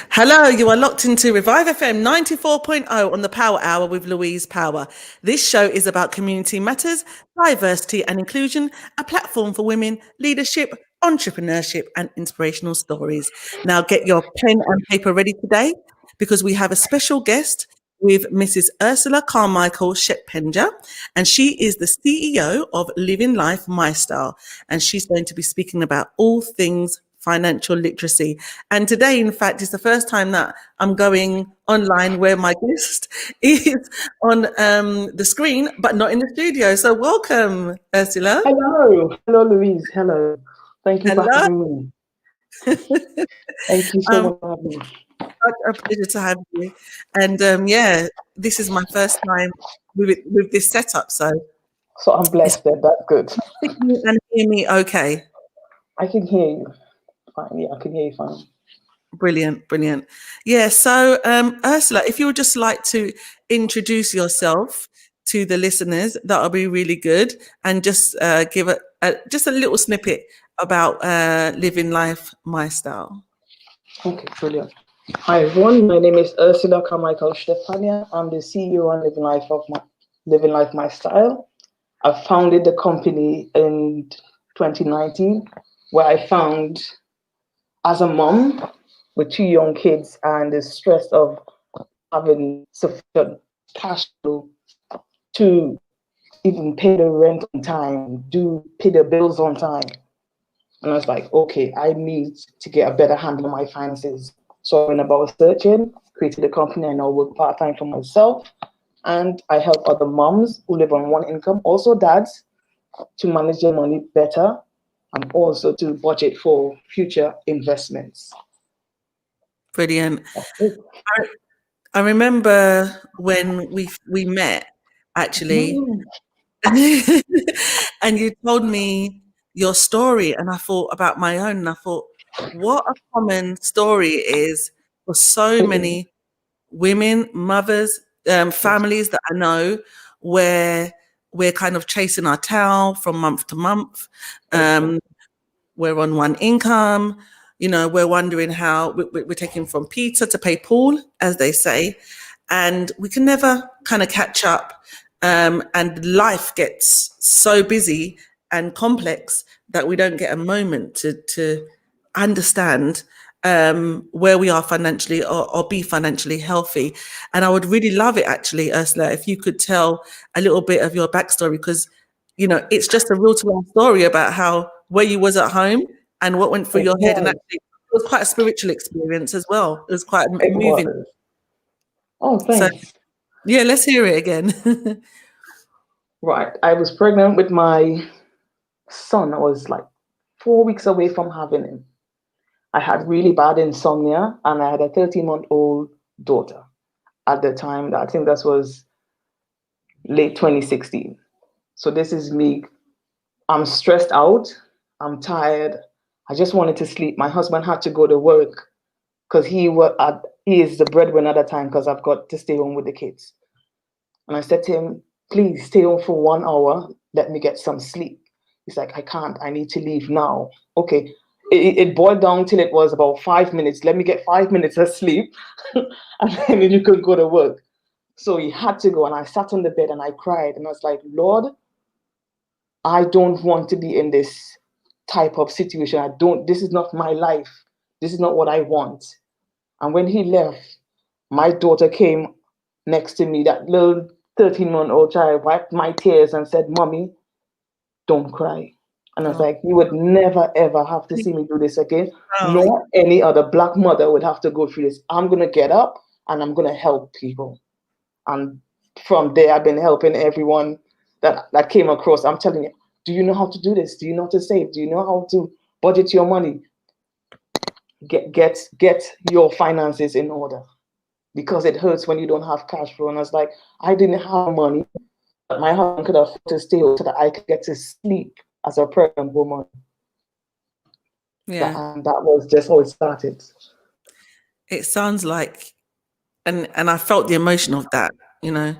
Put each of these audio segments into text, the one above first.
Hello, you are locked into Revive FM 94.0 on the Power Hour with Louise Power. This show is about community matters, diversity and inclusion, a platform for women, leadership, entrepreneurship and inspirational stories. Now get your pen and paper ready today because we have a special guest with Mrs. Ursula Carmichael Sheppenger, and she is the CEO of Living Life My Style, and she's going to be speaking about all things financial literacy. And today, in fact, is the first time that I'm going online where my guest is on the screen, but not in the studio. So welcome, Ursula. Hello, Louise. Hello. Thank you for Hello. having me. Thank you so much for having me. Such a pleasure to have you. And yeah, this is my first time with this setup. So So I'm it's blessed that that's good. and hear me okay. I can hear you fine. Yeah, I can hear you fine. Brilliant, brilliant. Yeah, so Ursula, if you would just like to introduce yourself to the listeners, that would be really good, and just give just a little snippet about living life my style. Okay, brilliant. Hi everyone. My name is Ursula Carmichael Stefania. I'm the CEO and Living Life My Style. I founded the company in 2019, where I found as a mom with two young kids and the stress of having sufficient cash flow to even pay the rent on time, do pay the bills on time. And I was like, okay, I need to get a better handle on my finances. So I went about searching, created a company, and now work part-time for myself. And I help other moms who live on one income, also dads, to manage their money better and also to budget for future investments. Brilliant. That's it. I remember when we met actually, Mm, and you told me your story, and I thought about my own, and I thought, what a common story it is for so it is. many women, mothers, Yes, families that I know, where we're kind of chasing our tail from month to month. very true. Um, we're on one income. You know, we're wondering how we're taking from Peter to pay Paul, as they say, and we can never kind of catch up. And life gets so busy and complex that we don't get a moment to understand where we are financially or be financially healthy. And I would really love it, actually, Ursula, if you could tell a little bit of your backstory, because you know it's just a real to life story about how where you was at home and what went through It your head, and was. actually it was quite a spiritual experience as well. It was quite It moving. was. Oh, So thanks. yeah, let's hear it again. Right. I was pregnant with my son. I was like 4 weeks away from having him. I had really bad insomnia and I had a 13-month-old daughter at the time. I think that was late 2016. So this is me. I'm stressed out. I'm tired. I just wanted to sleep. My husband had to go to work because he is the breadwinner at the time because I've got to stay home with the kids. And I said to him, please stay home for 1 hour. Let me get some sleep. He's like, I can't. I need to leave now. Okay. It boiled down till it was about 5 minutes. Let me get 5 minutes of sleep and then you could go to work. So he had to go. And I sat on the bed and I cried. And I was like, Lord, I don't want to be in this type of situation. This is not my life. This is not what I want. And when he left, my daughter came next to me, that little 13-month-old child, wiped my tears and said, Mommy, don't cry. And I was Oh, like, you would never, ever have to see me do this again, oh, nor any other Black mother would have to go through this. I'm going to get up and I'm going to help people. And from there, I've been helping everyone that came across. I'm telling you, do you know how to do this? Do you know how to save? Do you know how to budget your money? Get your finances in order because it hurts when you don't have cash flow. And I was like, I didn't have money, but my husband could afford to stay home so that I could get to sleep as a pregnant woman. yeah. And that was just how it started. It sounds like, and I felt the emotion of that. You know,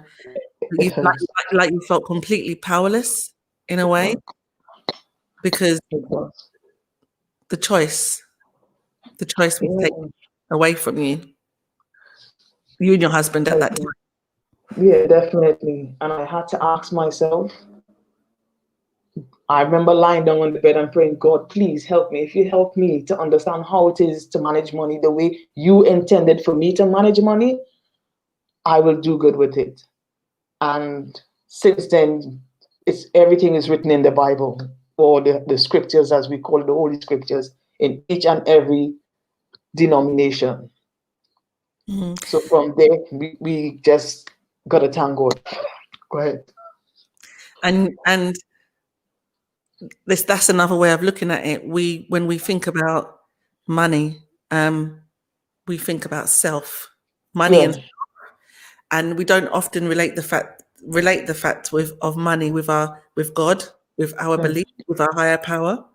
It you hurts. like you felt completely powerless in a It way was. because It was. the choice, the choice was taken. Yeah. away from you and your husband at that time. Yeah, definitely. And I had to ask myself, I remember lying down on the bed and praying, God, please help me. If you help me to understand how it is to manage money the way you intended for me to manage money, I will do good with it. And since then, it's everything is written in the Bible, or the scriptures, as we call it, the Holy Scriptures, in each and every denomination. So from there, we just got to thank God. Go ahead. And that's another way of looking at it. When we think about money, we think about self, money, and we don't often relate the fact of money with God, with our belief, with our higher power.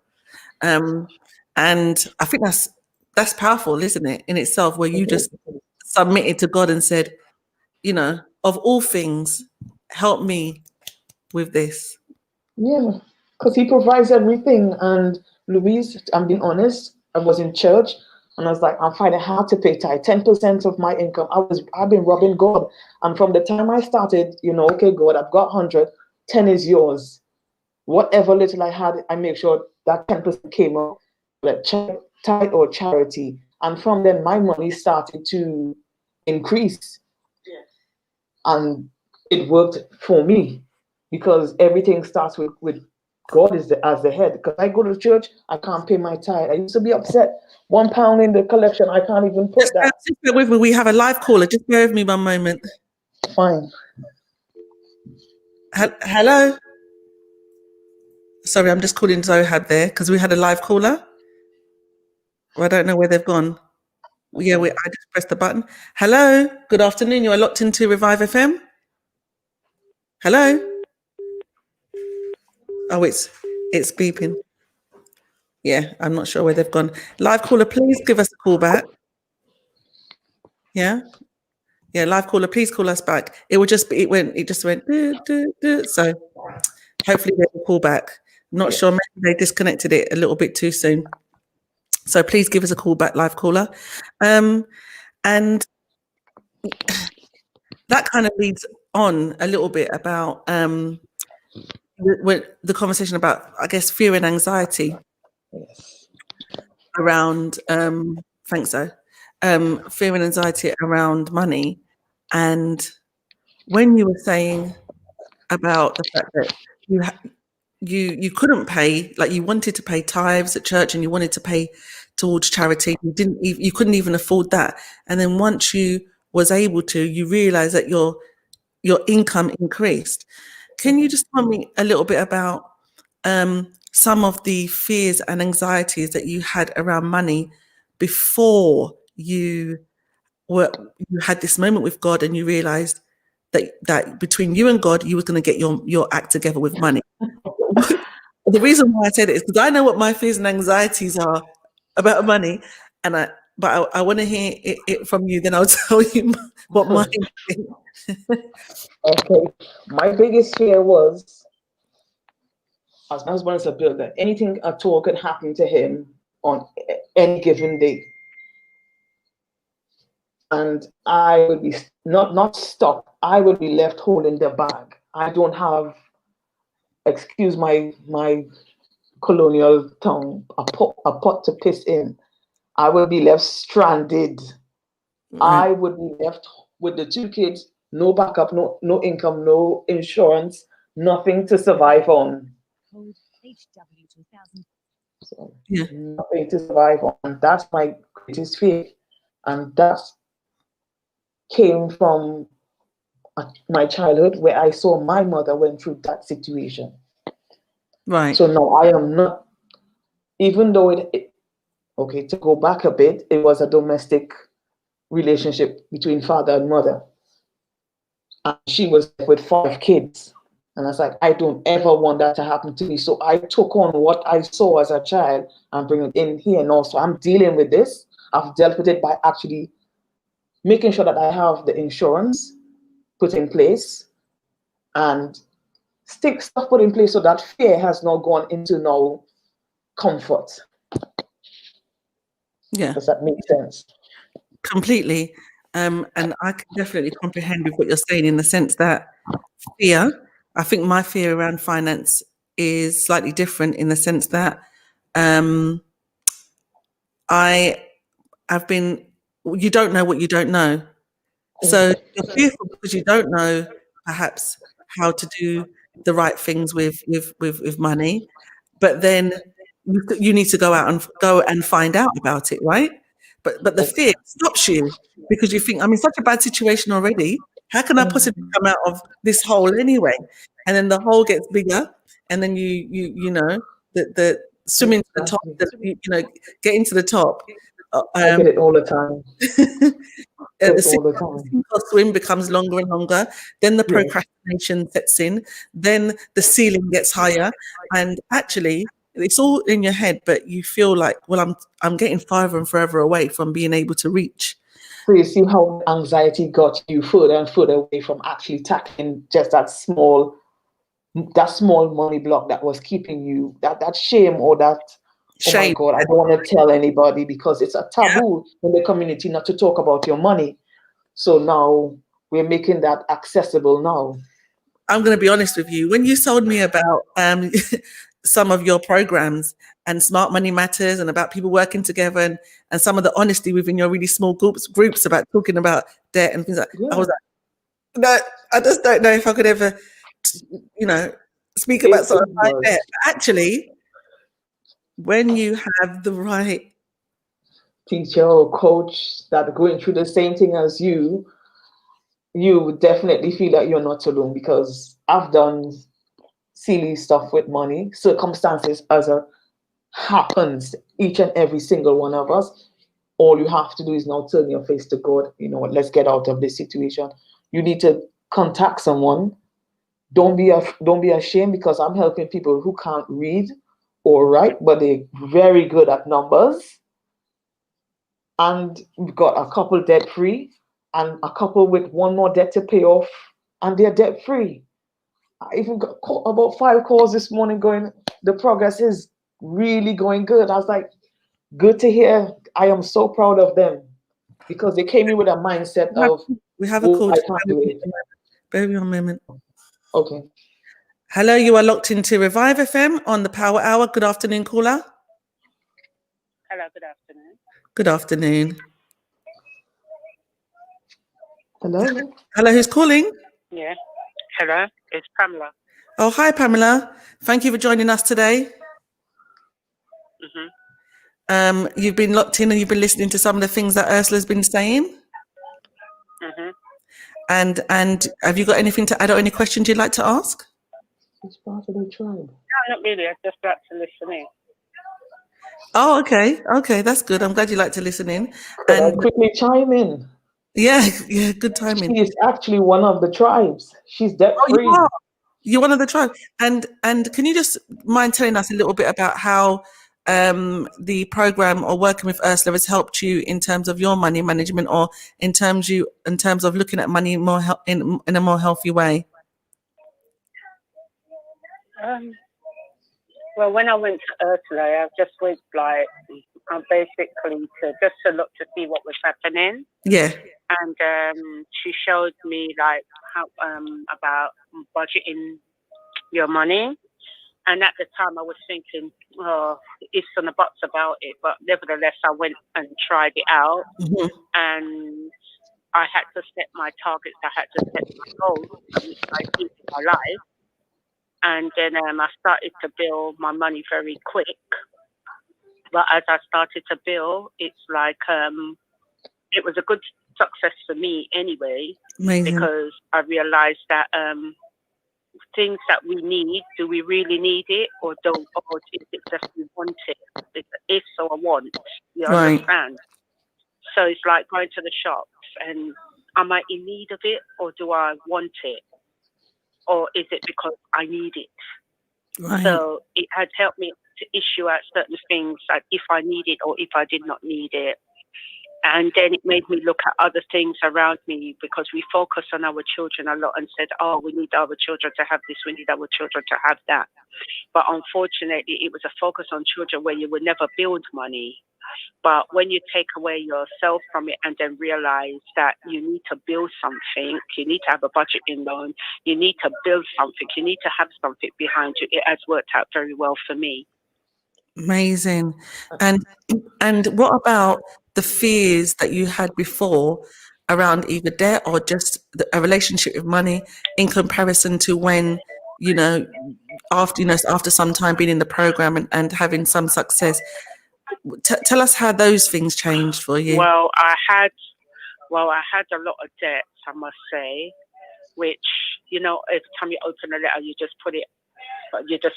And I think that's powerful, isn't it, in itself, where you just submitted to God and said, you know, of all things, help me with this. Yeah, because he provides everything. And Louise, I'm being honest, I was in church and I was like, I'm finding hard to pay tithe. 10% of my income. I've been robbing God. And from the time I started, okay, God, I've got 100, 10 is yours. Whatever little I had, I make sure that 10% came up, like tithe or charity. And from then, my money started to increase. And it worked for me because everything starts with God as the head. Because I go to church, I can't pay my tithe. I used to be upset. £1 in the collection, I can't even put that. Just bear with me. We have a live caller. Just bear with me one moment. Fine. Hello. Sorry, I'm just calling Zohab there because we had a live caller. Well, I don't know where they've gone. Yeah, I just pressed the button. Hello. Good afternoon. You are locked into Revive FM. Hello. Oh, it's beeping. Yeah, I'm not sure where they've gone. Live caller, please give us a call back. Yeah. Yeah, live caller, please call us back. It just went so hopefully they will call back. Not sure, maybe they disconnected it a little bit too soon. So please give us a call back, live caller. And that kind of leads on a little bit about the conversation about, I guess, fear and anxiety around thanks though. Fear and anxiety around money. And when you were saying about the fact that you couldn't pay, like you wanted to pay tithes at church and you wanted to pay towards charity, you couldn't even afford that, and then once you was able to, you realize that your income increased. Can you just tell me a little bit about some of the fears and anxieties that you had around money before you had this moment with God and you realized that between you and God, you was going to get your act together with money? The reason why I said it is because I know what my fears and anxieties are about money, and I want to hear it from you. Then I'll tell you what mine is. Okay, my biggest fear was, as my husband is a builder, anything at all could happen to him on any given day. And I would be not stuck. I would be left holding the bag. I don't have, excuse my colonial tongue, a pot to piss in. I would be left stranded. Right. I would be left with the 2 kids, no backup, no income, no insurance, nothing to survive on. So, Yeah. nothing to survive on. That's my greatest fear. And that came from my childhood, where I saw my mother went through that situation. Right. So no, I am not, even though okay, to go back a bit, it was a domestic relationship between father and mother. And she was with 5 kids. And I was like, I don't ever want that to happen to me. So I took on what I saw as a child and bring it in here. And also I'm dealing with this. I've dealt with it by actually making sure that I have the insurance put in place and stuff put in place so that fear has not gone into now comfort. Yeah. Does that make sense? Completely. And I can definitely comprehend with what you're saying in the sense that fear, I think my fear around finance is slightly different in the sense that um, I have been, you don't know what you don't know. So you're fearful because you don't know perhaps how to do the right things with money, but then you need to go and find out about it, right? But the fear stops you because you think I'm in such a bad situation already. How can I possibly come out of this hole anyway? And then the hole gets bigger, and then the swimming to the top, getting to the top. I get it all the time. The It all sink the time. or swim becomes longer and longer. Then the Yeah. procrastination sets in. Then the ceiling gets higher, and actually, it's all in your head. But you feel like, well, I'm getting farther and further away from being able to reach. So you see how anxiety got you further and further away from actually tackling just that small money block that was keeping you, that shame or that, oh my Shame. God, I don't want to tell anybody because it's a taboo in the community not to talk about your money. So now we're making that accessible now. I'm going to be honest with you. When you told me about some of your programs and Smart Money Matters and about people working together and some of the honesty within your really small groups about talking about debt and things like that, I was like, no, I just don't know if I could ever, speak about something like that. But actually, when you have the right teacher or coach that are going through the same thing as you would definitely feel that you're not alone, because I've done silly stuff with money, circumstances as a happens, each and every single one of us. All you have to do is now turn your face to God. You know what? Let's get out of this situation. You need to contact someone. Don't be ashamed, because I'm helping people who can't read or write, but they're very good at numbers. And we've got a couple debt free, and a couple with one more debt to pay off, and they're debt free. I even got about 5 calls this morning going, the progress is really going good. I was like, good to hear. I am so proud of them, because they came in with a mindset of, we have a oh, call. I can't do it. Bear with me a moment. Okay. Hello, you are locked into Revive FM on the Power Hour. Good afternoon, caller. Hello, good afternoon. Good afternoon. Hello. Hello, who's calling? Yeah. Hello, it's Pamela. Oh, hi, Pamela. Thank you for joining us today. You've been locked in and you've been listening to some of the things that Ursula's been saying. And have you got anything to add or any questions you'd like to ask? It's part of the tribe. No, not really. I just like to listen in. Oh, okay. Okay, that's good. I'm glad you like to listen in. Can I And quickly chime in? yeah, good timing. She is actually one of the tribes. She's debt Oh, free. you are. You're one of the tribe. And can you just mind telling us a little bit about how the program or working with Ursula has helped you in terms of your money management, or in terms of looking at money more in a more healthy way? Well, when I went to Ursula, I just went basically to look to see what was happening. Yeah. And she showed me like how about budgeting your money. And at the time, I was thinking, oh, ifs and the buts about it. But nevertheless, I went and tried it out. And I had to set my targets. I had to set my goals, which I did in my life. And then I started to build my money very quick. But as I started to build, it's like it was a good success for me anyway. Amazing. Because I realized that things that we need, do we really need it, or is it just we want it? It's if so, I want. You understand? So it's like going to the shops, and am I in need of it, or do I want it, or is it because I need it? Right. So it had helped me to issue out certain things, like if I need it or if I did not need it. And then it made me look at other things around me, because we focus on our children a lot and said, oh, we need our children to have this, we need our children to have that. But unfortunately, it was a focus on children where you would never build money. But when you take away yourself from it and then realize that you need to build something, you need to have a budgeting loan, you need to build something, you need to have something behind you, it has worked out very well for me. Amazing. And what about the fears that you had before around either debt or just a relationship with money in comparison to when, after some time being in the program and having some success? Tell us how those things changed for you. Well, I had a lot of debts, I must say, which, every time you open a letter, you just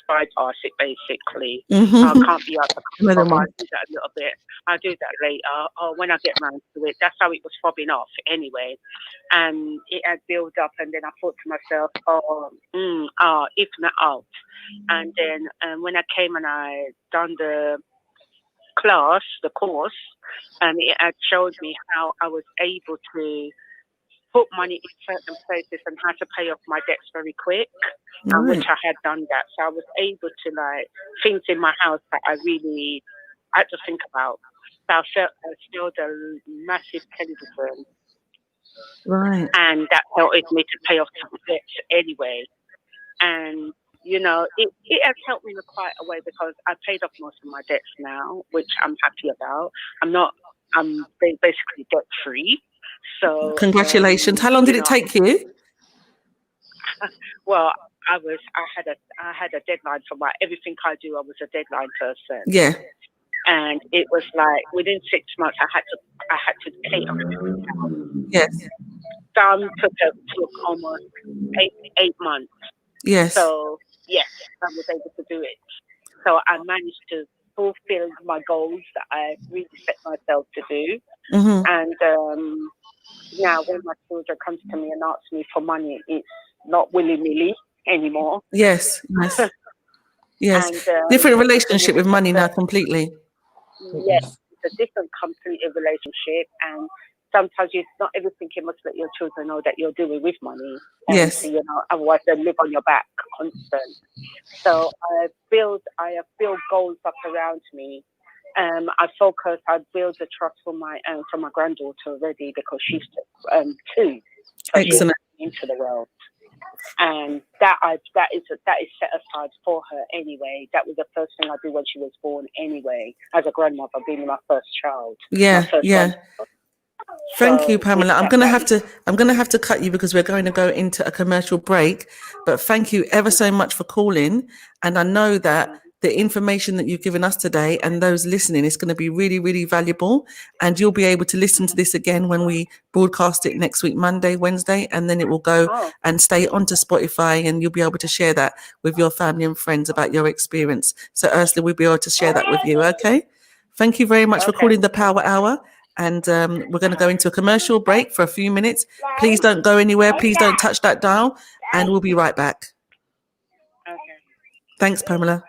bypass it, basically. I can't be up. I do that a little bit. I'll do that later, or when I get round to it. That's how it was fobbing off anyway. And it had built up, and then I thought to myself, if not out. And then when I came and I done the course, and it had showed me how I was able to put money in certain places and how to pay off my debts very quick, which I had done that. So I was able to, things in my house that I really had to think about. So I filled a massive television. Right. And that helped me to pay off some debts anyway. And it has helped me in quite a way, because I paid off most of my debts now, which I'm happy about. I'm basically debt free. So congratulations. How long did it take you? Well, I had a deadline for everything I do. I was a deadline person. Yeah. And it was within 6 months I had to pay off. Yes. Some took almost eight months. Yes. So yes, I was able to do it. So I managed to fulfill my goals that I really set myself to do. And now when my children comes to me and asks me for money, it's not willy-nilly anymore. Yes. Yes. And, different relationship with money now completely. Yes, it's a different completely relationship, and sometimes not everything you must let your children know that you're doing with money. And, yes. Otherwise they live on your back constant. So I have built goals up around me. I build a trust for my granddaughter already, because she's 2. So excellent. She's into the world. And that is set aside for her anyway. That was the first thing I did when she was born anyway, as a grandmother, being my first child. Yeah. Grandchild. Thank you, Pamela. I'm gonna have to cut you because we're going to go into a commercial break. But thank you ever so much for calling. And I know that the information that you've given us today and those listening is going to be really, really valuable. And you'll be able to listen to this again when we broadcast it next week, Monday, Wednesday, and then it will go and stay onto Spotify, and you'll be able to share that with your family and friends about your experience. So Ursula will be able to share that with you. Okay. Thank you very much for calling the Power Hour. And we're going to go into a commercial break for a few minutes. Please don't go anywhere. Please don't touch that dial. And we'll be right back. Okay. Thanks, Pamela.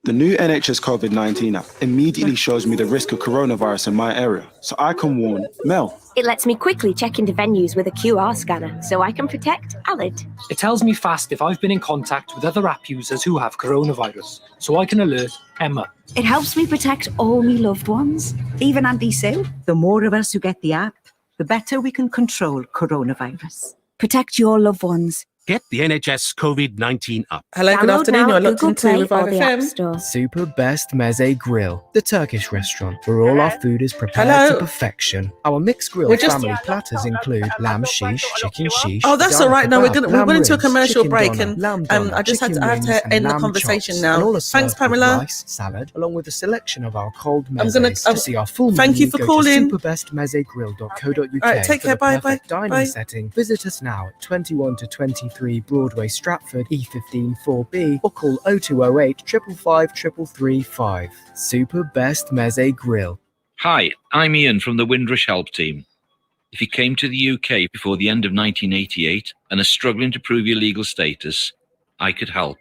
The new NHS COVID-19 app immediately shows me the risk of coronavirus in my area, so I can warn Mel. It lets me quickly check into venues with a QR scanner, so I can protect Alid. It tells me fast if I've been in contact with other app users who have coronavirus, so I can alert Emma. It helps me protect all my loved ones, even Auntie Sue. The more of us who get the app, the better we can control coronavirus. Protect your loved ones. Get the NHS COVID-19 app. Hello, good Download afternoon. now You're at locked Google into Play or Revive the App FM. Store. Super Best Meze Grill, the Turkish restaurant where all our food is prepared to perfection. Our mixed grill family platters include lamb sheesh, chicken sheesh. Oh, that's all right. No, we're going to a commercial break, doner, and I just had to end the conversation now. Thanks, Pamela. Rice, salad, along with a selection of our cold mezes. To see our full thank menu, you for go calling. to superbestmezegrill.co.uk. All right, take care. Bye, bye. Dining Bye. setting. Visit us now at 21 to 23 Broadway, Stratford, E15 4B, or call 0208 555 3335. Super Best Meze Grill. Hi, I'm Ian from the Windrush Help Team. If you came to the UK before the end of 1988 and are struggling to prove your legal status, I could help.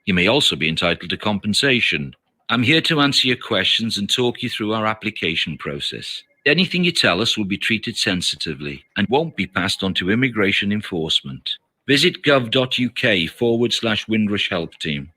You may also be entitled to compensation. I'm here to answer your questions and talk you through our application process. Anything you tell us will be treated sensitively and won't be passed on to immigration enforcement. Visit gov.uk/Windrush Help Team.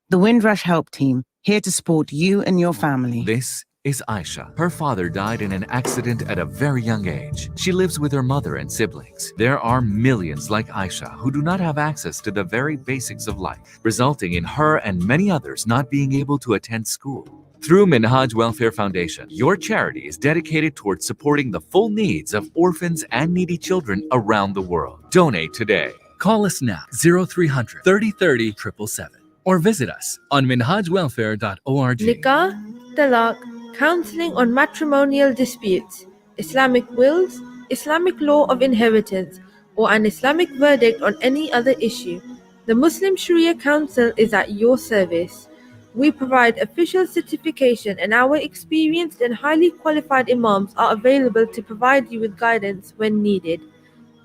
The Windrush Help Team, here to support you and your family. This is Aisha. Her father died in an accident at a very young age. She lives with her mother and siblings. There are millions like Aisha who do not have access to the very basics of life, resulting in her and many others not being able to attend school. Through Minhaj Welfare Foundation, your charity is dedicated towards supporting the full needs of orphans and needy children around the world. Donate today. Call us now, 0300 30 30 777, or visit us on minhajwelfare.org. Nikah, talaq, counseling on matrimonial disputes, Islamic wills, Islamic law of inheritance, or an Islamic verdict on any other issue. The Muslim Sharia Council is at your service. We provide official certification, and our experienced and highly qualified imams are available to provide you with guidance when needed.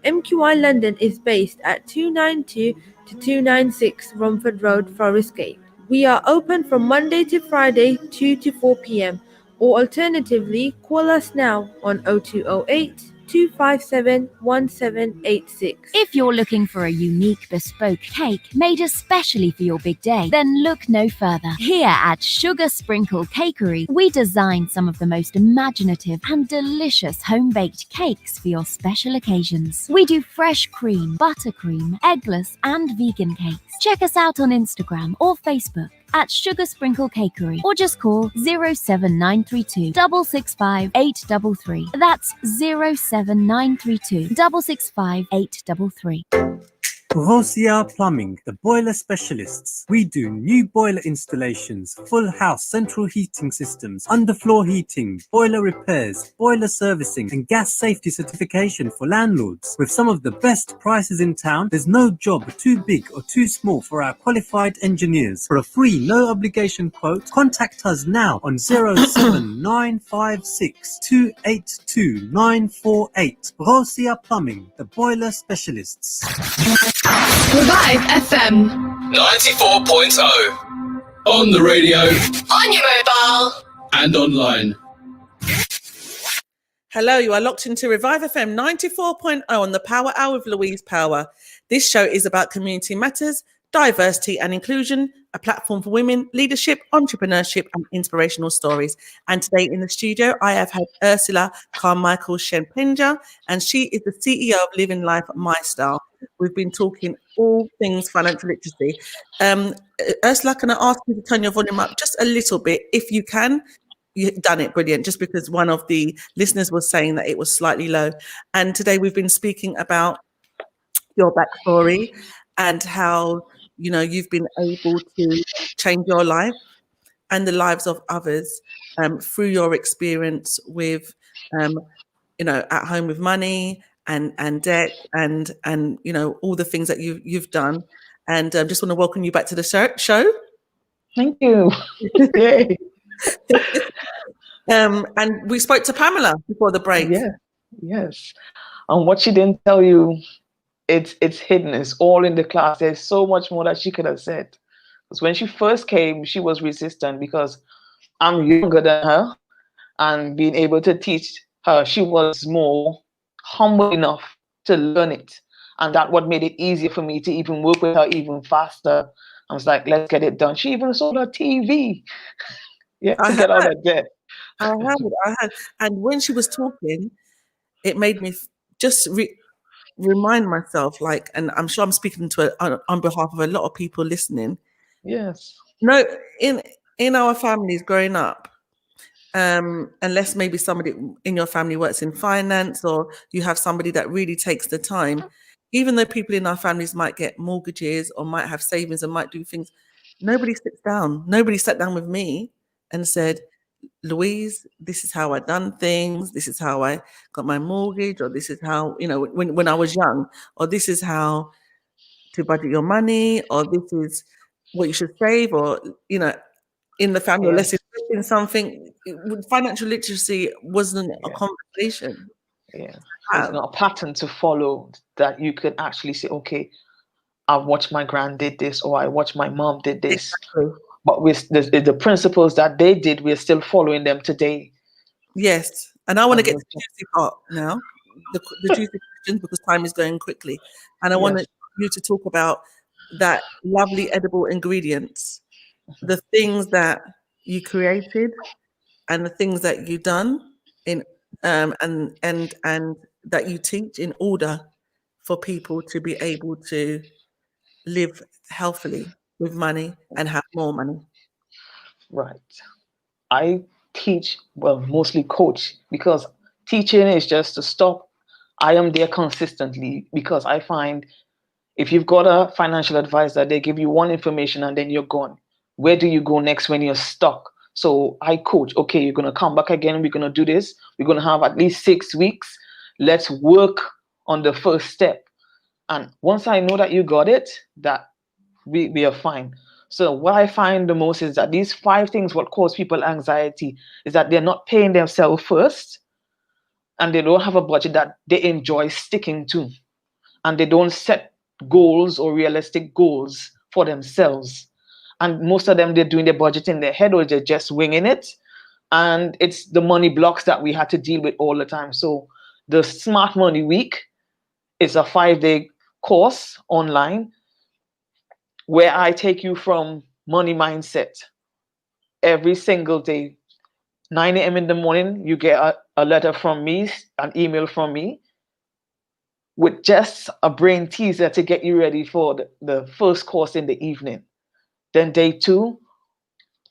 MQI London is based at 292 to 296 Romford Road, Forest Gate. We are open from Monday to Friday, 2 to 4 p.m. or alternatively, call us now on 0208 257 1786. If you're looking for a unique bespoke cake made especially for your big day, then look no further. Here at Sugar Sprinkle Cakery, we design some of the most imaginative and delicious home-baked cakes for your special occasions. We do fresh cream, buttercream, eggless and vegan cakes. Check us out on Instagram or Facebook at Sugar Sprinkle Cakery, or just call 07932 665 833. That's 07932 665 833. Rosia Plumbing, the boiler specialists. We do new boiler installations, full house central heating systems, underfloor heating, boiler repairs, boiler servicing, and gas safety certification for landlords. With some of the best prices in town, there's no job too big or too small for our qualified engineers. For a free, no obligation quote, contact us now on 07956 282 948. Rosia Plumbing, the boiler specialists. Revive FM 94.0 on the radio, on your mobile, and online. Hello, you are locked into Revive FM 94.0 on the Power Hour with Louise Power. This show is about community matters, diversity and inclusion, a platform for women, leadership, entrepreneurship and inspirational stories. And today in the studio, I have had Ursula Carmichael Shenpenja, and she is the CEO of Living Life My Style. We've been talking all things financial literacy. Ursula, can I ask you to turn your volume up just a little bit, if you can? You've done it, brilliant, just because one of the listeners was saying that it was slightly low. And today we've been speaking about your backstory and how, you know, you've been able to change your life and the lives of others through your experience with, you know, at home with money and debt and you know, all the things that you've done. And just want to welcome you back to the show. Thank you. Yay. And we spoke to Pamela before the break. Yeah, yes. And what she didn't tell you, it's hidden. It's all in the class. There's so much more that she could have said. Because when she first came, she was resistant because I'm younger than her, and being able to teach her, she was more humble enough to learn it. And that's what made it easier for me to even work with her even faster. I was like, let's get it done. She even sold her TV. Yeah, to get out of debt. I had. And when she was talking, it made me just remind myself, like, and I'm sure I'm speaking to on behalf of a lot of people listening. Yes. No, in our families growing up, unless maybe somebody in your family works in finance or you have somebody that really takes the time, even though people in our families might get mortgages or might have savings and might do things, nobody sits down. Nobody sat down with me and said, Louise, this is how I done things. This is how I got my mortgage, or this is how, you know, when I was young, or this is how to budget your money, or this is what you should save, or, you know, in the family, or let's invest in something. Financial literacy wasn't a conversation. Yeah, it's not a pattern to follow that you could actually say, okay, I watched my grand did this, or I watched my mom did this. Exactly. but the principles that they did, we're still following them today. Yes, and I want to get to the juicy part now, the juicy questions, because time is going quickly, and I want you to talk about that lovely edible ingredients, the things that you created, and the things that you done in and that you teach in order for people to be able to live healthily with money and have more money. Right. I teach, well, mostly coach, because teaching is just to stop. I am there consistently because I find if you've got a financial advisor, they give you one information and then you're gone. Where do you go next when you're stuck? So I coach, okay, you're going to come back again. We're going to do this. We're going to have at least 6 weeks. Let's work on the first step. And once I know that you got it, that we are fine. So what I find the most is that these 5 things, what cause people anxiety, is that they're not paying themselves first, and they don't have a budget that they enjoy sticking to, and they don't set goals or realistic goals for themselves. And most of them, they're doing their budget in their head or they're just winging it. And it's the money blocks that we had to deal with all the time. So the Smart Money Week is a 5-day course online where I take you from money mindset every single day. 9 a.m. in the morning, you get a letter from me, an email from me, with just a brain teaser to get you ready for the first course in the evening. Then day 2,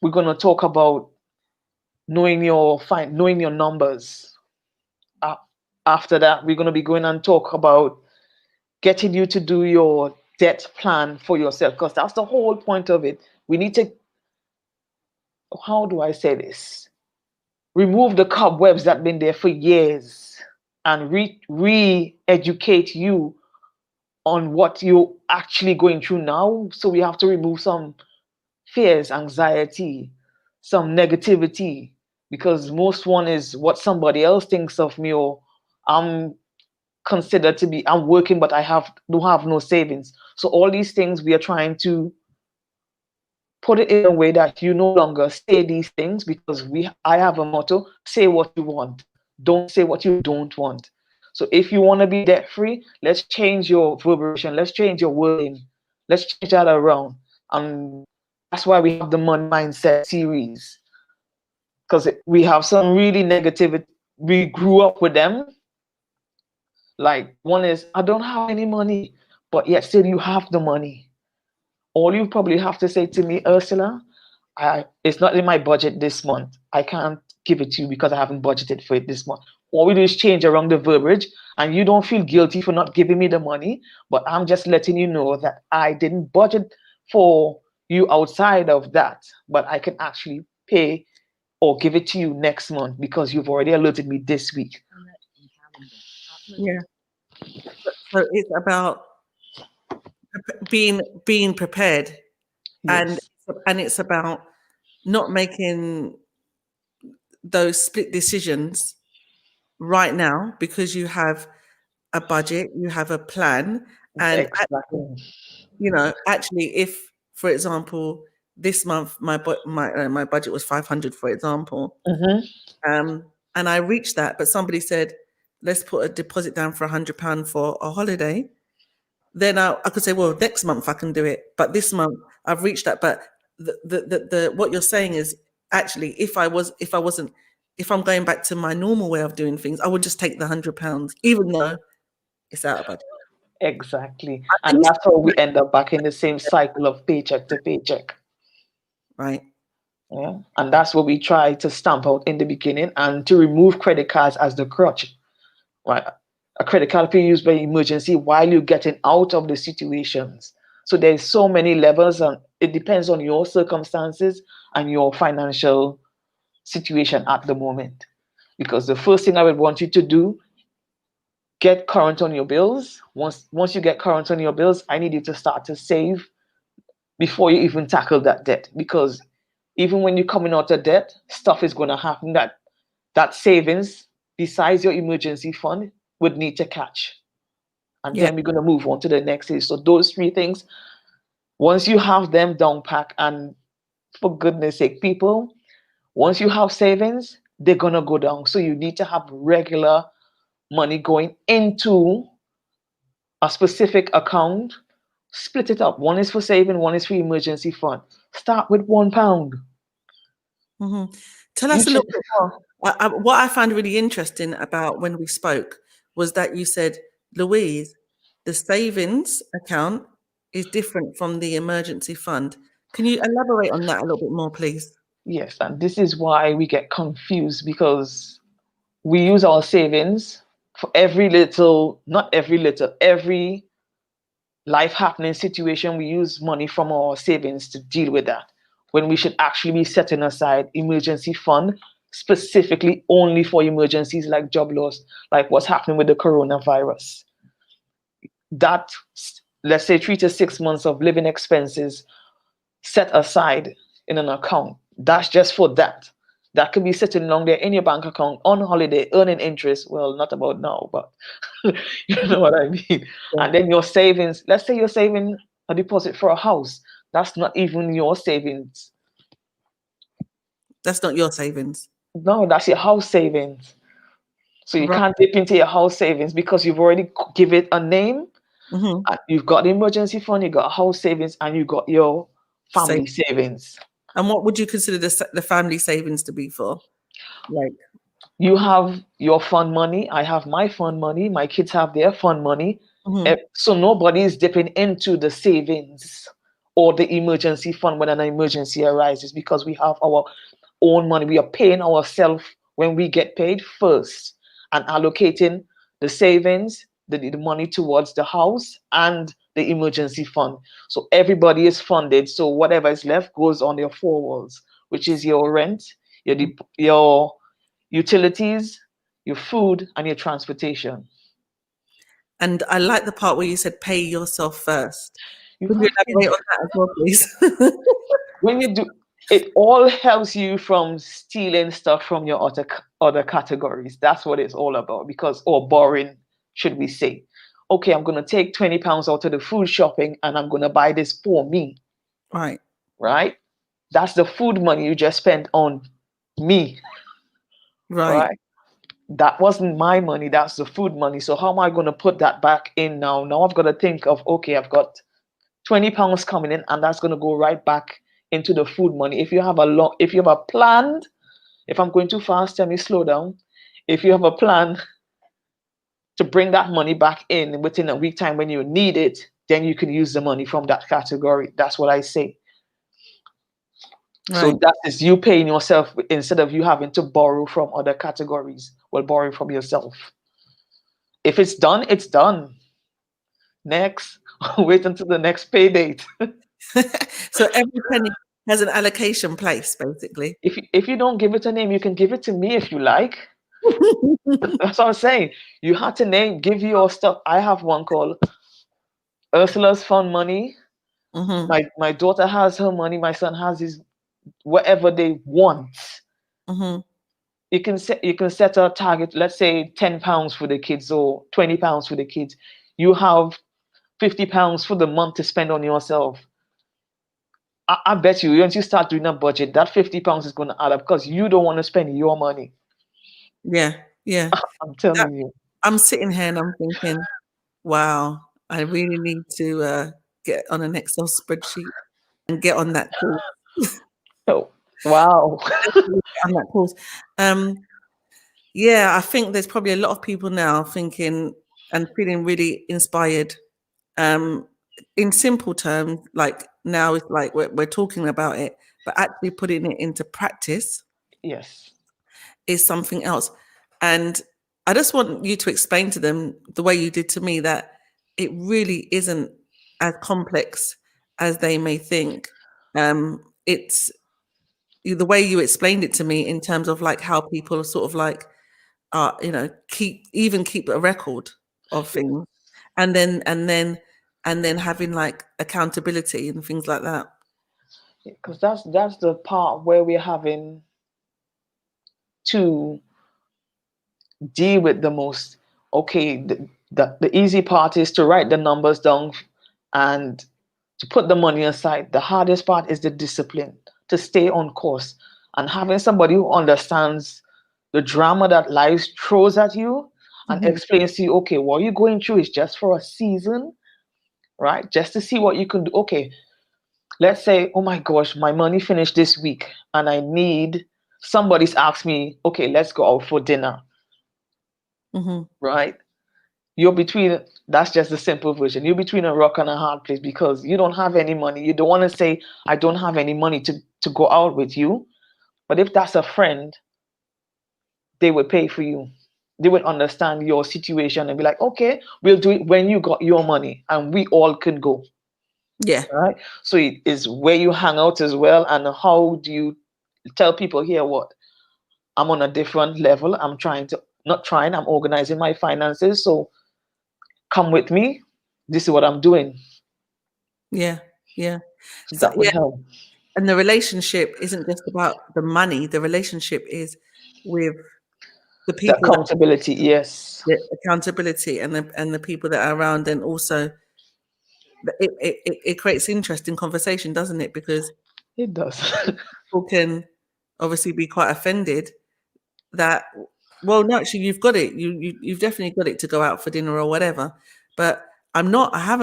we're going to talk about knowing your numbers. After that, we're going to be going and talk about getting you to do your debt plan for yourself, because that's the whole point of it. We need to, how do I say this? Remove the cobwebs that have been there for years and re-educate you on what you're actually going through now. So we have to remove some fears, anxiety, some negativity, because most one is what somebody else thinks of me, or I'm considered to be, I'm working, but I don't have no savings. So all these things we are trying to put it in a way that you no longer say these things, because I have a motto: say what you want, don't say what you don't want. So if you want to be debt free, let's change your verbiage, let's change your wording, let's change that around. And that's why we have the Money Mindset series, because we have some really negative, we grew up with them. Like one is, I don't have any money, but yet still you have the money. All you probably have to say to me, Ursula, it's not in my budget this month. I can't give it to you because I haven't budgeted for it this month. All we do is change around the verbiage, and you don't feel guilty for not giving me the money, but I'm just letting you know that I didn't budget for you outside of that, but I can actually pay or give it to you next month because you've already alerted me this week. Yeah. So it's about being prepared, and it's about not making those split decisions right now, because you have a budget, you have a plan, and actually, if, for example, this month my budget was 500, for example, and I reached that, but somebody said, let's put a deposit down for £100 for a holiday, then I could say, well, next month I can do it, but this month I've reached that. But the what you're saying is, actually, if I'm going back to my normal way of doing things, I would just take the £100, even though it's out of budget. Exactly. And that's how we end up back in the same cycle of paycheck to paycheck. Right. Yeah. And that's what we try to stamp out in the beginning, and to remove credit cards as the crutch. Right. A credit card can be used by emergency while you're getting out of the situations. So there's so many levels, and it depends on your circumstances and your financial situation at the moment. Because the first thing I would want you to do, get current on your bills. Once you get current on your bills, I need you to start to save before you even tackle that debt. Because even when you're coming out of debt, stuff is going to happen that savings, besides your emergency fund, would need to catch. And then we're going to move on to the next stage. So those 3 things, once you have them down pat and For goodness sake, people, once you have savings, they're gonna go down. So you need to have regular money going into a specific account. Split it up. One is for saving, one is for emergency fund. Start with £1. Tell us a little bit more. What I found really interesting about when we spoke was that you said, Louise, the savings account is different from the emergency fund. Can you elaborate on that a little bit more, please? Yes, and this is why we get confused, because we use our savings for every little, not every little, every life happening situation. We use money from our savings to deal with that, when we should actually be setting aside emergency fund specifically only for emergencies like job loss, like what's happening with the coronavirus. That, let's say 3 to 6 months of living expenses set aside in an account. That's just for that. That could be sitting along there in your bank account on holiday, earning interest. Well, not about now, but you know what I mean. Yeah. And then your savings, let's say you're saving a deposit for a house. That's not even your savings. That's not your savings. No, that's your house savings. So you can't dip into your house savings because you've already give it a name. You've got the emergency fund, you got house savings, and you got your family savings. And what would you consider the family savings to be for? Like, you have your fund money, I have my fund money, my kids have their fund money. So nobody is dipping into the savings or the emergency fund when an emergency arises, because we have our own money. We are paying ourselves when we get paid first and allocating the savings, the money towards the house and the emergency fund. So everybody is funded. So whatever is left goes on your four walls, which is your rent, your utilities, your food, and your transportation. And I like the part where you said pay yourself first. Could you elaborate on that as well, please? When you do, it all helps you from stealing stuff from your other categories. That's what it's all about. Or borrowing, should we say. Okay, I'm going to take £20 out of the food shopping and I'm going to buy this for me. Right. Right? That's the food money you just spent on me. Right? That wasn't my money. That's the food money. So how am I going to put that back in now? Now I've got to think of, okay, I've got £20 coming in, and that's going to go right back into the food money. If you have a plan, if I'm going too fast, tell me slow down. If you have a plan to bring that money back in within a week time when you need it, then you can use the money from that category. That's what I say. Right. So that is you paying yourself instead of you having to borrow from other categories. Well, borrow from yourself. If it's done, it's done. Next, wait until the next pay date. So every penny has an allocation place, basically. If you don't give it a name, you can give it to me if you like. That's what I'm saying. You had to give your stuff. I have one called Ursula's fund money. My daughter has her money. My son has his, whatever they want. You can set a target. Let's say £10 for the kids or £20 for the kids. You have £50 for the month to spend on yourself. I bet you, once you start doing a budget, that £50 is going to add up because you don't want to spend your money. Yeah. I'm telling you. I'm sitting here and I'm thinking, wow, I really need to get on an Excel spreadsheet and get on that course. Oh, wow. On that course. Yeah, I think there's probably a lot of people now thinking and feeling really inspired. In simple terms, like now it's like we're talking about it, but actually putting it into practice, yes, is something else. And I just want you to explain to them the way you did to me that it really isn't as complex as they may think. It's the way you explained it to me in terms of like how people are sort of like, keep a record of things, and then having like accountability and things like that. Because that's the part where we're having to deal with the most. Okay, the easy part is to write the numbers down and to put the money aside. The hardest part is the discipline. to stay on course. And having somebody who understands the drama that life throws at you and explains to you, okay, what you're going through is just for a season, right? Just to see what you can do. Okay, let's say, oh my gosh, my money finished this week and I need, somebody's asked me, okay, let's go out for dinner, right? You're between, that's just the simple version. You're between a rock and a hard place because you don't have any money. You don't want to say, I don't have any money to go out with you. But if that's a friend, they would pay for you. They would understand your situation and be like, okay, we'll do it when you got your money and we all can go. Yeah. Right. So it is where you hang out as well. And how do you tell people here what? I'm on a different level. I'm organizing my finances. So come with me. This is what I'm doing. Yeah. Yeah. So that would help. And the relationship isn't just about the money. The relationship is with the people. The accountability, yes. The accountability and the people that are around, and also it creates interesting conversation, doesn't it? Because it does. People can obviously be quite offended that, well, no, actually you've got it. You've definitely got it to go out for dinner or whatever. But I have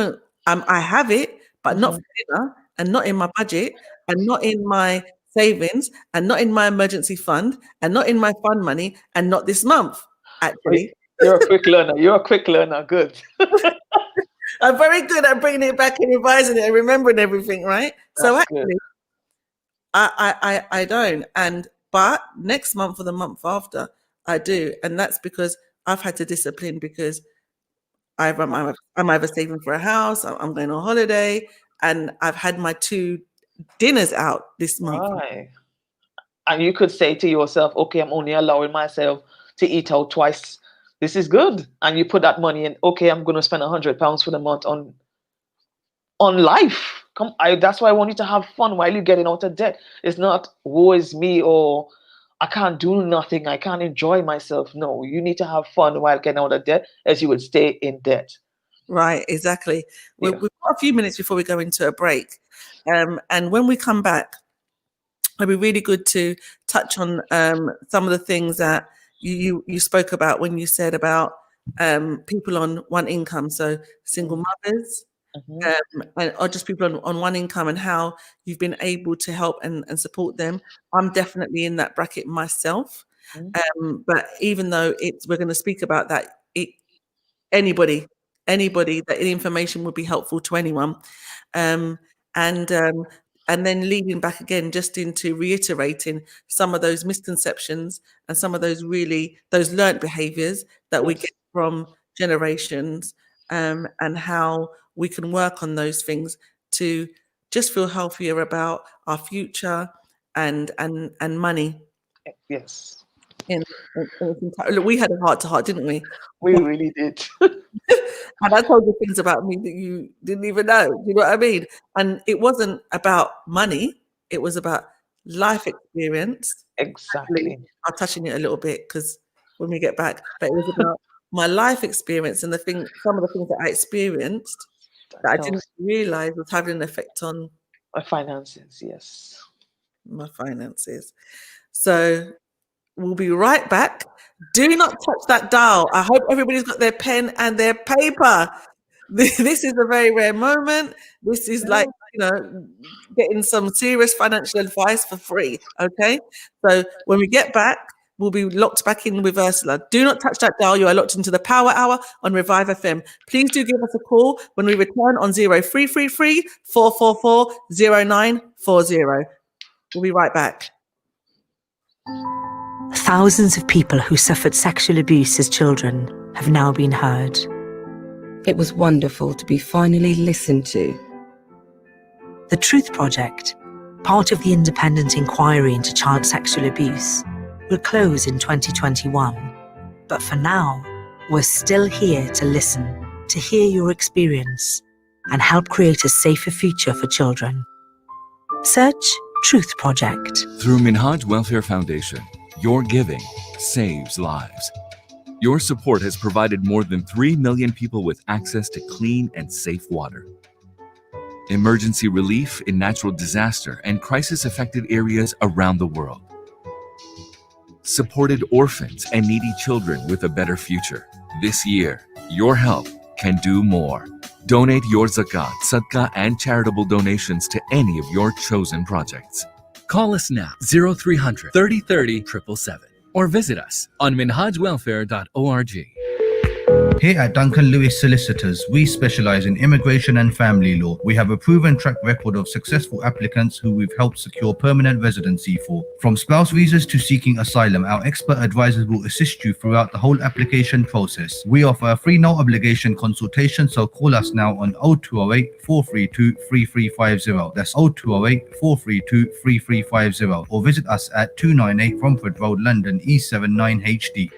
it, but not for dinner, and not in my budget, and not in my savings, and not in my emergency fund, and not in my fund money, and not this month, actually. You're a quick learner. You're a quick learner. Good. I'm very good at bringing it back and revising it and remembering everything, right? So actually, I don't. But next month or the month after, I do. And that's because I've had to discipline, because I'm either saving for a house, I'm going on holiday, and I've had my 2 dinners out this month. Right. And you could say to yourself, okay, I'm only allowing myself to eat out twice. This is good. And you put that money in, okay, I'm going to spend £100 for the month on life. That's why I want you to have fun while you're getting out of debt. It's not, woe is me, or I can't do nothing, I can't enjoy myself. No, you need to have fun while getting out of debt, as you would stay in debt. Right, exactly. We've got a few minutes before we go into a break. And when we come back, it'd be really good to touch on some of the things that you spoke about when you said about people on one income, so single mothers, or just people on one income, and how you've been able to help and support them. I'm definitely in that bracket myself. But even though we're going to speak about that, anybody that information would be helpful to anyone. And then leading back again just into reiterating some of those misconceptions and some of those learned behaviors that we get from generations, and how we can work on those things to just feel healthier about our future and money. Yes. Look, we had a heart-to-heart, didn't we? We really did. And I told you things about me that you didn't even know. You know what I mean? And it wasn't about money. It was about life experience. Exactly. I'm touching it a little bit because when we get back, but it was about my life experience and some of the things that I experienced that I didn't realize was having an effect on my finances. Yes. My finances. So we'll be right back. Do not touch that dial. I hope everybody's got their pen and their paper. This is a very rare moment. This is like, getting some serious financial advice for free. Okay. So when we get back, we'll be locked back in with Ursula. Do not touch that dial. You are locked into the Power Hour on Revive FM. Please do give us a call when we return on 0333 444 0940. We'll be right back. Thousands of people who suffered sexual abuse as children have now been heard. It was wonderful to be finally listened to. The Truth Project, part of the independent inquiry into child sexual abuse, will close in 2021. But for now, we're still here to listen, to hear your experience, and help create a safer future for children. Search Truth Project. Through Minhaj Welfare Foundation, your giving saves lives. Your support has provided more than 3 million people with access to clean and safe water. emergency relief in natural disaster and crisis-affected areas around the world, supported orphans and needy children with a better future. This year, your help can do more. Donate your zakat, sadaqah, and charitable donations to any of your chosen projects. Call us now, 0300 30 30 777, or visit us on minhajwelfare.org. Here at Duncan Lewis Solicitors, we specialize in immigration and family law. We have a proven track record of successful applicants who we've helped secure permanent residency for. From spouse visas to seeking asylum, our expert advisors will assist you throughout the whole application process. We offer a free no obligation consultation, so call us now on 0208 432 3350. That's 0208 432 3350, or visit us at 298 Romford Road, London, E79HD.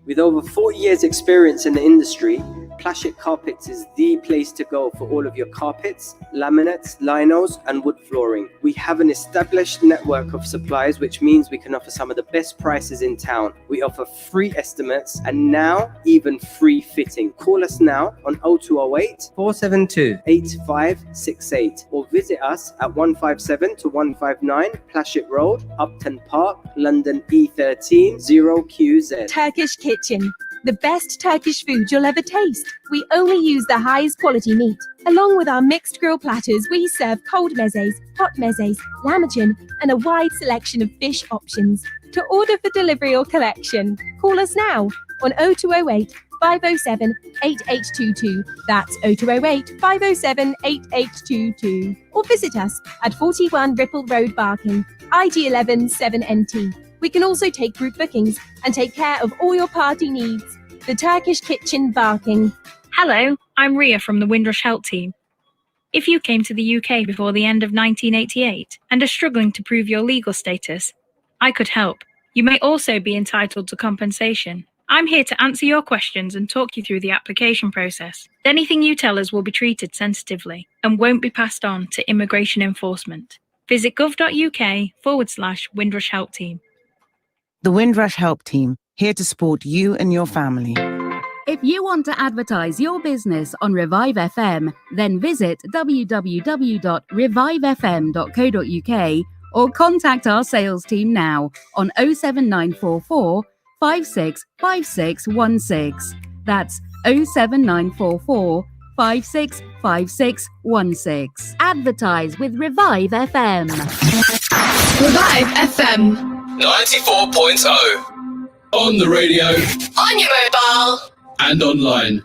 With over 40 years experience in the industry, Plastic Carpets is the place to go for all of your carpets, laminates, linos and wood flooring. We have an established network of suppliers, which means we can offer some of the best prices in town. We offer free estimates and now even free fitting. Call us now on 0208 472 8568 or visit us at 157 to 159 Plashet Road, Upton Park, London E13 0QZ. Turkish Kitchen. The best Turkish food you'll ever taste. We only use the highest quality meat. Along with our mixed grill platters, we serve cold mezes, hot mezes, lahmacun, and a wide selection of fish options. To order for delivery or collection, call us now on 0208 507 8822. That's 0208 507 8822. Or visit us at 41 Ripple Road, Barking, IG11 7NT. We can also take group bookings and take care of all your party needs. The Turkish Kitchen, Barking. Hello, I'm Ria from the Windrush Help Team. If you came to the UK before the end of 1988 and are struggling to prove your legal status, I could help. You may also be entitled to compensation. I'm here to answer your questions and talk you through the application process. Anything you tell us will be treated sensitively and won't be passed on to immigration enforcement. Visit gov.uk/Windrush Help Team. The Windrush Help Team, here to support you and your family. If you want to advertise your business on Revive FM, then visit www.revivefm.co.uk or contact our sales team now on 07944 565616. That's 07944 565616. Advertise with Revive FM. Revive FM 94.0. On the radio. On your mobile. And online.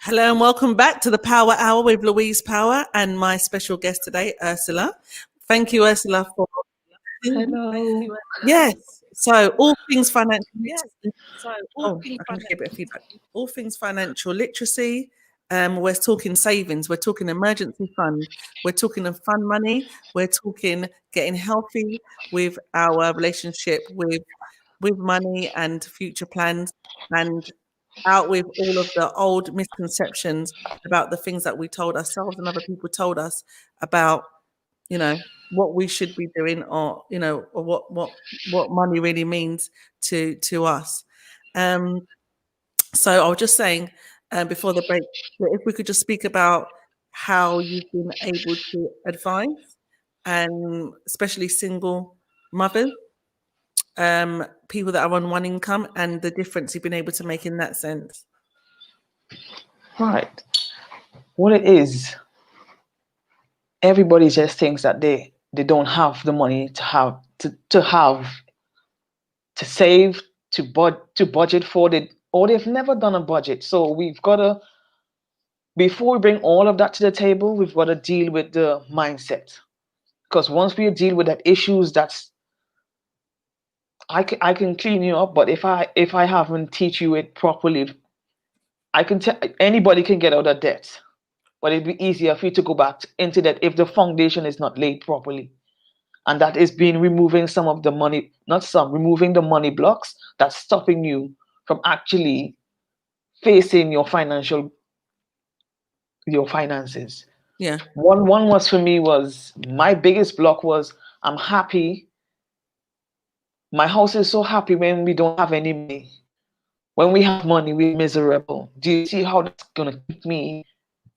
Hello and welcome back to the Power Hour with Louise Power and my special guest today, Ursula. Thank you, Ursula, for... Hello. Yes. So all things financial. Yes. So all things financial literacy. We're talking savings. We're talking emergency fund. We're talking of fund money. We're talking getting healthy with our relationship with money and future plans, and out with all of the old misconceptions about the things that we told ourselves and other people told us about, you know, what we should be doing, or you know, or what money really means to us. So I was just saying before the break, if we could just speak about how you've been able to advise, and especially single mothers, people that are on one income, and the difference you've been able to make in that sense. Right. What it is, everybody just thinks that they don't have the money to save, to budget for it, or they've never done a budget. So we've got to, before we bring all of that to the table, we've got to deal with the mindset. Because once we deal with that issues, that's, I can clean you up, but if I haven't teach you it properly, I can tell anybody can get out of debt, but it'd be easier for you to go back into debt if the foundation is not laid properly. And that is removing some of the money, removing the money blocks that's stopping you from actually facing your finances. Yeah. One was for me was, my biggest block was, I'm happy. My house is so happy when we don't have any money. When we have money, we're miserable. Do you see how that's going to keep me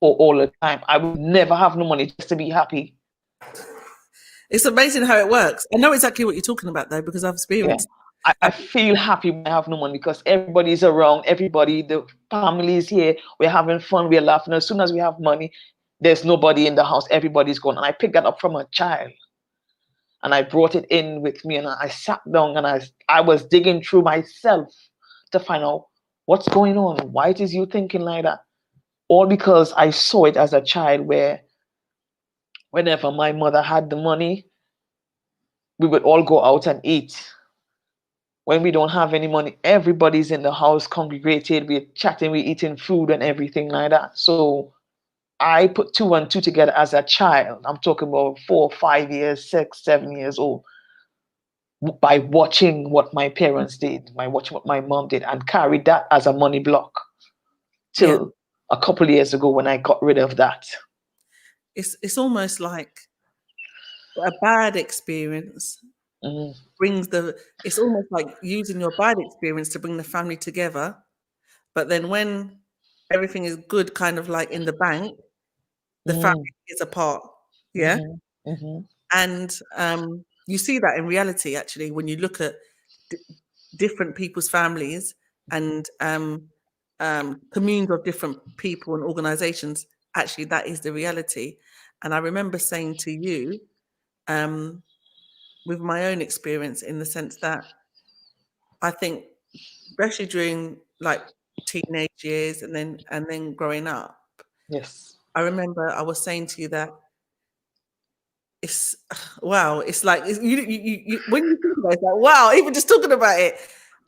for all the time. I would never have no money just to be happy. It's amazing how it works. I know exactly what you're talking about, though, because I've experienced. I feel happy when I have no money because everybody's around, the family is here, we're having fun, we're laughing. As soon as we have money, there's nobody in the house, everybody's gone. And I picked that up from a child. And I brought it in with me, and I sat down and I was digging through myself to find out what's going on. Why it is you thinking like that? All because I saw it as a child where whenever my mother had the money, we would all go out and eat. When we don't have any money, everybody's in the house congregated, we're chatting, we're eating food and everything like that. So I put 2 and 2 together as a child. I'm talking about 4, 5 years, 6, 7 years old, by watching what my parents did, by watching what my mom did, and carried that as a money block till a couple of years ago when I got rid of that. It's almost like a bad experience brings it's almost like using your bad experience to bring the family together. But then when everything is good, kind of like in the bank, the family is apart. Yeah. And you see that in reality, actually, when you look at different people's families and communes of different people and organizations, actually, that is the reality. And I remember saying to you, with my own experience, in the sense that I think, especially during like teenage years and then growing up, yes, I remember I was saying to you that it's wow. It's like you when you think about it, it's like wow. Even just talking about it,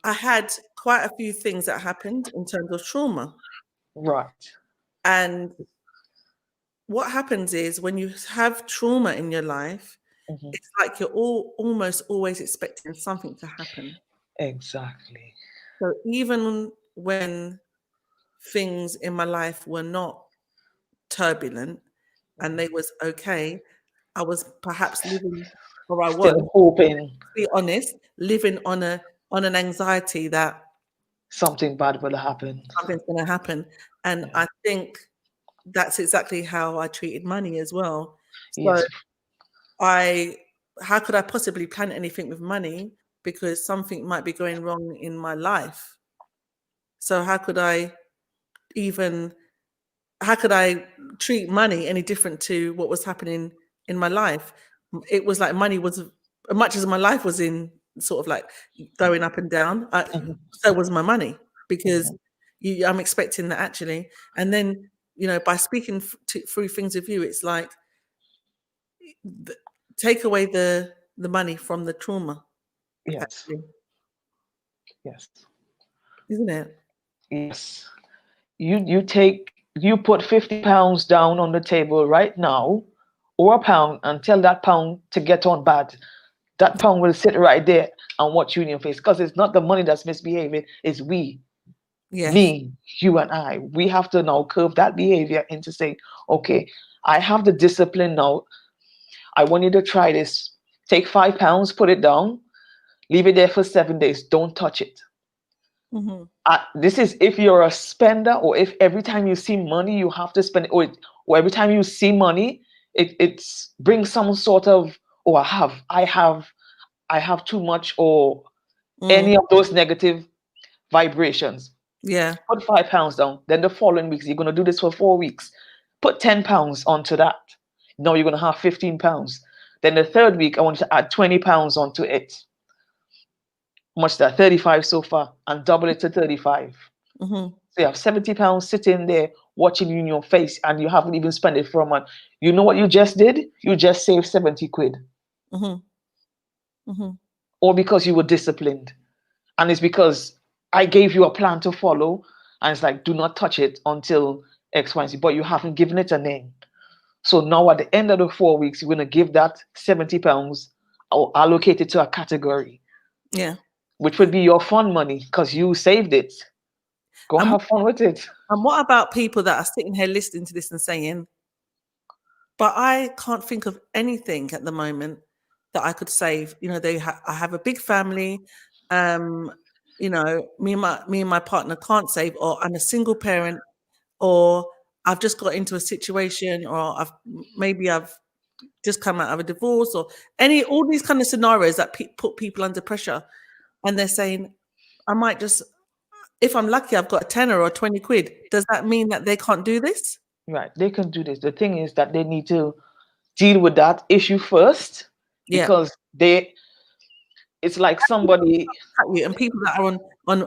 I had quite a few things that happened in terms of trauma. Right. And what happens is when you have trauma in your life, it's like you're almost always expecting something to happen. Exactly. So even when things in my life were not turbulent and they was okay, I was perhaps living, or I was, still hoping, to be honest, living on an anxiety that something bad will happen. Something's going to happen. And I think that's exactly how I treated money as well. So Yes. how could I possibly plan anything with money? Because something might be going wrong in my life. So how could I treat money any different to what was happening in my life? It was like money was, as much as my life was in sort of like going up and down, so was my money, because I'm expecting that actually. And then, by speaking through things with you, it's like, take away the money from the trauma. Yes. Actually. Yes. Isn't it? Yes. You put £50 down on the table right now, or a pound, and tell that pound to get on bad. That pound will sit right there and watch you in your face, because it's not the money that's misbehaving, it's we. Yes. Me, you and I. We have to now curve that behavior into saying, okay, I have the discipline now. I want you to try this. Take £5, put it down, leave it there for 7 days. Don't touch it. This is if you're a spender, or if every time you see money you have to spend it, or every time you see money it brings some sort of, I have too much, or any of those negative vibrations. Yeah. Put £5 down. Then the following weeks, you're going to do this for 4 weeks. Put £10 onto that. Now you're going to have £15. Then the third week, I want you to add £20 onto it. How much is that? 35 so far, and double it to 35. So you have £70 sitting there watching you in your face, and you haven't even spent it for a month. You know what you just did? You just saved 70 quid. All because you were disciplined. And it's because I gave you a plan to follow, and it's like, do not touch it until X, Y, Z, but you haven't given it a name. So now at the end of the 4 weeks, you're going to give that £70 or allocate it to a category. Yeah. Which would be your fun money, because you saved it. Go and have fun with it. And what about people that are sitting here listening to this and saying, but I can't think of anything at the moment that I could save. I have a big family. Me and my partner can't save, or I'm a single parent, or I've just got into a situation, or I've just come out of a divorce, or all these kind of scenarios that put people under pressure, and they're saying, I might just, if I'm lucky, I've got a tenner or 20 quid. Does that mean that they can't do this? Right, they can do this. The thing is that they need to deal with that issue first, because it's like somebody and people that are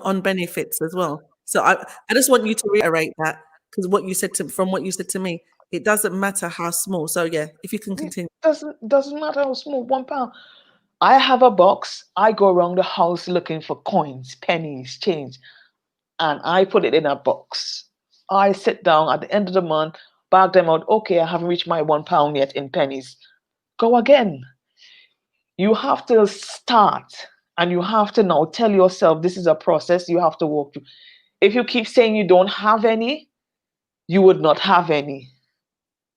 on benefits as well. So I just want you to reiterate that, because from what you said to me, it doesn't matter how small. So yeah, if you can continue. Doesn't matter how small, £1. I have a box. I go around the house looking for coins, pennies, change, and I put it in a box. I sit down at the end of the month, bag them out. Okay, I haven't reached my £1 yet in pennies. Go again. You have to start, and you have to now tell yourself this is a process you have to walk through. If you keep saying you don't have any, you would not have any.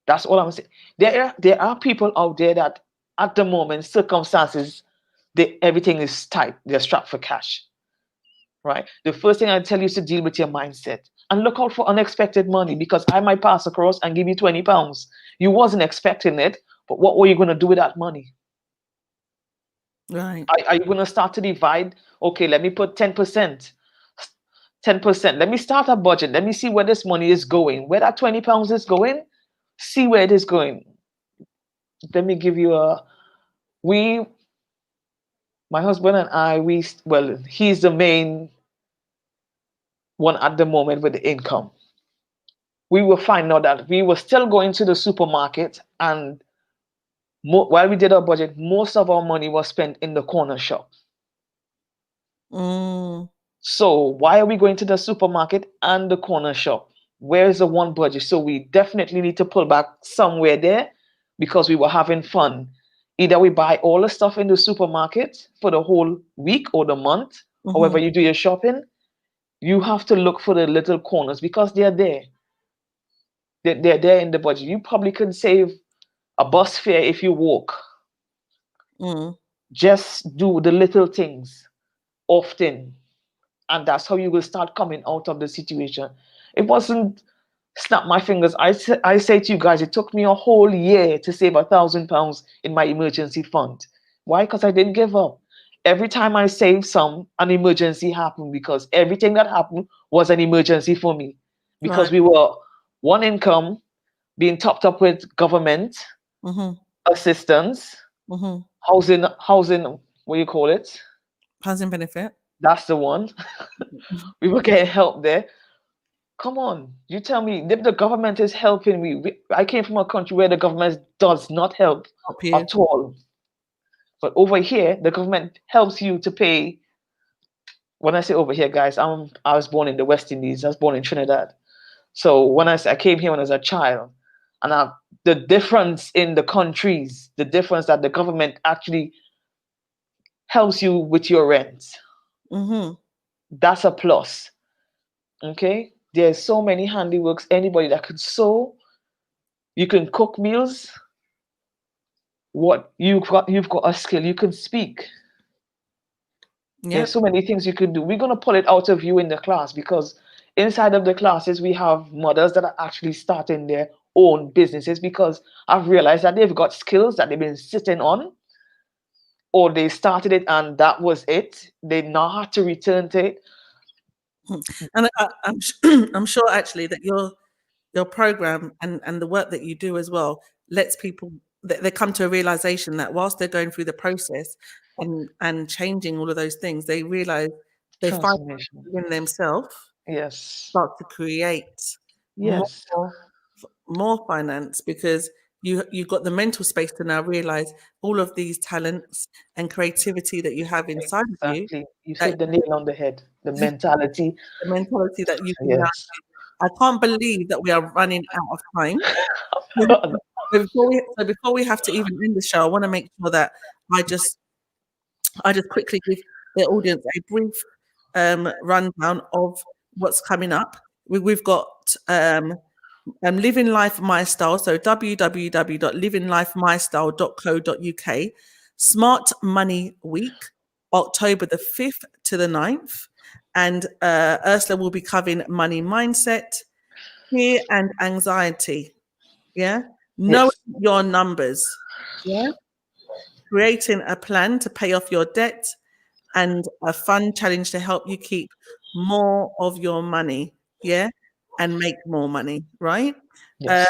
That's all I'm saying. There are people out there that at the moment, circumstances, everything is tight. They're strapped for cash. Right? The first thing I tell you is to deal with your mindset and look out for unexpected money, because I might pass across and give you £20. You wasn't expecting it, but what were you going to do with that money? Right. Are you going to start to divide? Okay, let me put 10%. 10%. Let me start a budget. Let me see where this money is going. Where that £20 is going, see where it is going. Let me give you my husband and I, he's the main one at the moment with the income. We will find out that we were still going to the supermarket, and while we did our budget, most of our money was spent in the corner shop. So why are we going to the supermarket and the corner shop? Where is the one budget? So we definitely need to pull back somewhere there, because we were having fun. Either we buy all the stuff in the supermarket for the whole week or the month, however you do your shopping. You have to look for the little corners, because they're there. They're there in the budget. You probably can save a bus fare if you walk. Just do the little things often, and that's how you will start coming out of the situation. It wasn't snap my fingers. I say to you guys, it took me a whole year to save £1,000 in my emergency fund. Why? Because I didn't give up. Every time I saved some, an emergency happened, because everything that happened was an emergency for me, because we were one income being topped up with government assistance, housing, what do you call it? Housing benefit. That's the one. We were getting help there. Come on, you tell me, if the government is helping me. I came from a country where the government does not help at all. But over here, the government helps you to pay. When I say over here, guys, I was born in the West Indies. I was born in Trinidad. So when I came here when I was a child, and the difference in the countries, the difference that the government actually helps you with your rent. That's a plus. Okay? There's so many handiworks. Anybody that could sew, you can cook meals. What you've got a skill. You can speak. There's so many things you can do. We're gonna pull it out of you in the class, because inside of the classes we have mothers that are actually starting their own businesses, because I've realized that they've got skills that they've been sitting on, or they started it and that was it. They now have to return to it. And I'm sure actually that your program and the work that you do as well lets people, they come to a realization that whilst they're going through the process and changing all of those things, they realize they find in themselves, start to create more finance, because you've got the mental space to now realize all of these talents and creativity that you have inside of you. You hit the nail on the head. The mentality. The mentality that you can now. I can't believe that we are running out of time. Before we have to even end the show, I want to make sure that I just quickly give the audience a brief rundown of what's coming up. We've got Living Life My Style, so www.livinglifemystyle.co.uk. Smart Money Week, October the 5th to the 9th. And Ursula will be covering money mindset. fear and anxiety. Yeah. Knowing your numbers. Yeah. Creating a plan to pay off your debt and a fun challenge to help you keep more of your money. Yeah. And make more money. Right. Yes.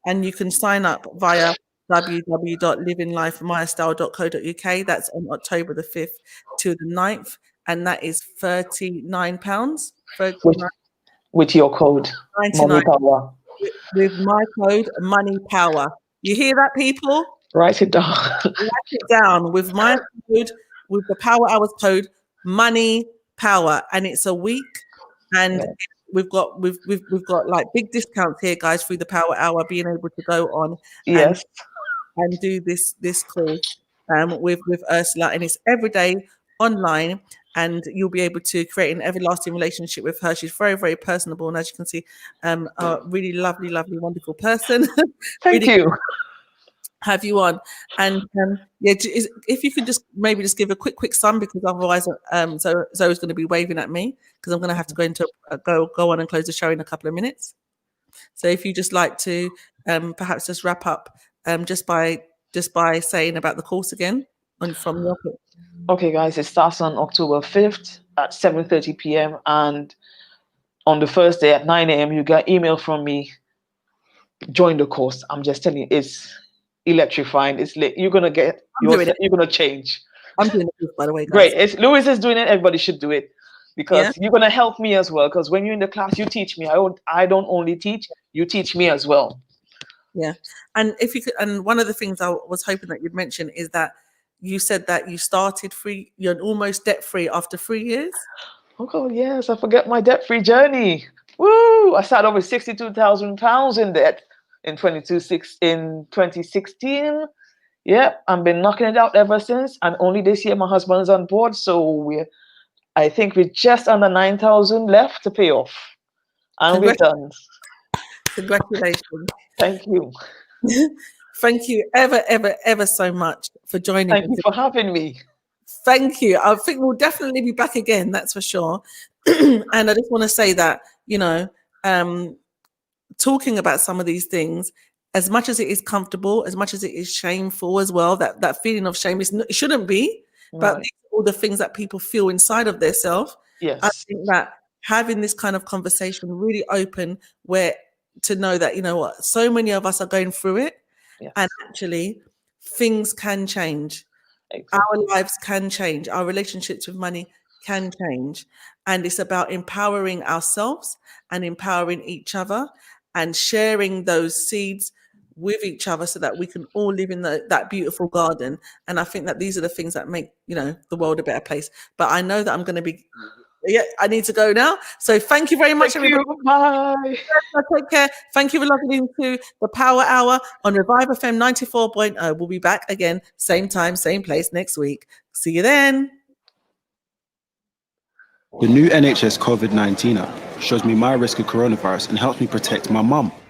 And you can sign up via www.livinglifemystyle.co.uk. That's on October the 5th to the 9th. And that is £39. With your code, 99 Money Power. with my code, Money Power. You hear that, people? Write it down. Write it down with my code, with the Power Hours code, Money Power, and it's a week. And we've got like big discounts here, guys, through the Power Hour, being able to go on Yes. and do this course with Ursula, and it's every day online. And you'll be able to create an everlasting relationship with her. She's very, very personable. And as you can see, a really lovely, lovely, wonderful person. Thank you. Have you on. And if you could just maybe just give a quick sum, because otherwise Zoe's going to be waving at me, because I'm going to have to go into go on and close the show in a couple of minutes. So if you just like to perhaps just wrap up just by saying about the course again from your book. Okay, guys, it starts on October 5th at 7:30 p.m. And on the first day at 9 a.m., you get email from me. Join the course. I'm just telling you, it's electrifying. It's lit. You're gonna get you're gonna change. I'm doing it, by the way, guys. Great. Louise is doing it. Everybody should do it, because you're gonna help me as well. Because when you're in the class, you teach me. I don't only teach. You teach me as well. Yeah. And if you could, and one of the things I was hoping that you'd mention is that you said that you started free, you're almost debt-free after 3 years. Oh God, yes, I forget my debt-free journey. Woo! I started off with £62,000 in debt in 2016. Yeah, I've been knocking it out ever since. And only this year my husband is on board, so I think we're just under 9,000 left to pay off, and we're done. Congratulations! Thank you. Thank you ever so much for joining. Thank you for having me. Thank you. I think we'll definitely be back again, that's for sure. And I just want to say that, talking about some of these things, as much as it is comfortable, as much as it is shameful as well, that feeling of shame, it shouldn't be, but these are all the things that people feel inside of themselves. Yes. I think that having this kind of conversation really open, where to know that, you know what, so many of us are going through it. Yes. And actually things can change. Exactly. Our lives can change. Our relationships with money can change. And it's about empowering ourselves and empowering each other and sharing those seeds with each other so that we can all live in that beautiful garden. And I think that these are the things that make, the world a better place. But I know that I'm going to be, I need to go now. So thank you very much, everybody. Bye. Take care. Thank you for logging into the Power Hour on Revive FM 94.0. We'll be back again, same time, same place next week. See you then. The new NHS COVID-19 app shows me my risk of coronavirus and helps me protect my mum.